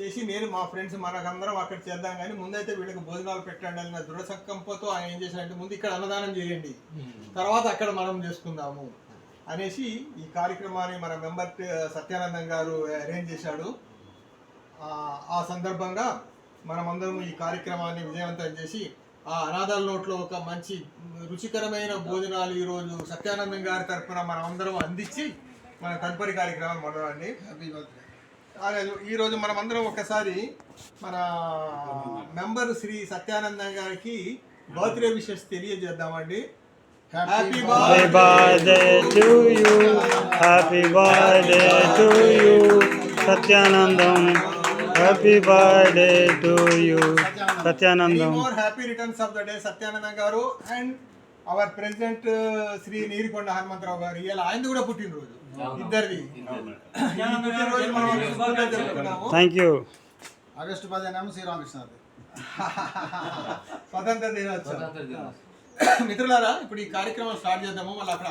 చేసి నేను మా ఫ్రెండ్స్ మనకందరం అక్కడ చేద్దాం కానీ ముందైతే వీళ్ళకి భోజనాలు పెట్టండి అన్న దృఢ సంకల్పంతో ఆయన ఏం చేశారంటే ముందు ఇక్కడ అన్నదానం చేయండి, తర్వాత అక్కడ మనం చేసుకుందాము అనేసి ఈ కార్యక్రమాన్ని మన మెంబర్ సత్యానందం గారు అరేంజ్ చేశాడు. ఆ సందర్భంగా మనమందరం ఈ కార్యక్రమాన్ని విజయవంతం చేసి ఆ అనాథాల నోట్లో ఒక మంచి రుచికరమైన భోజనాలు ఈరోజు సత్యానందం గారి తరఫున మనం అందరం అందించి మన తదుపరి కార్యక్రమాలు మొదలండి. ఈరోజు మనం అందరం ఒకసారి మన మెంబర్ శ్రీ సత్యానందం గారికి బర్త్డే విషెస్ తెలియజేద్దామండి. Happy birthday to you, happy birthday to you Satyanandam, happy birthday to you Satyanandam. More happy returns of the day Satyanandam garu and our president Shri Nirikonda Hanumantharao garu. ఇలా ఆయన కూడా పుట్టినరోజు ఇద్దరిది. Thank you. ఆగస్టు 15 శ్రీరామకృష్ణ స్వతంత్ర దినోత్సవం. మిత్రులారా, ఇప్పుడు ఈ కార్యక్రమం స్టార్ట్ చేద్దాము. మళ్ళీ అక్కడ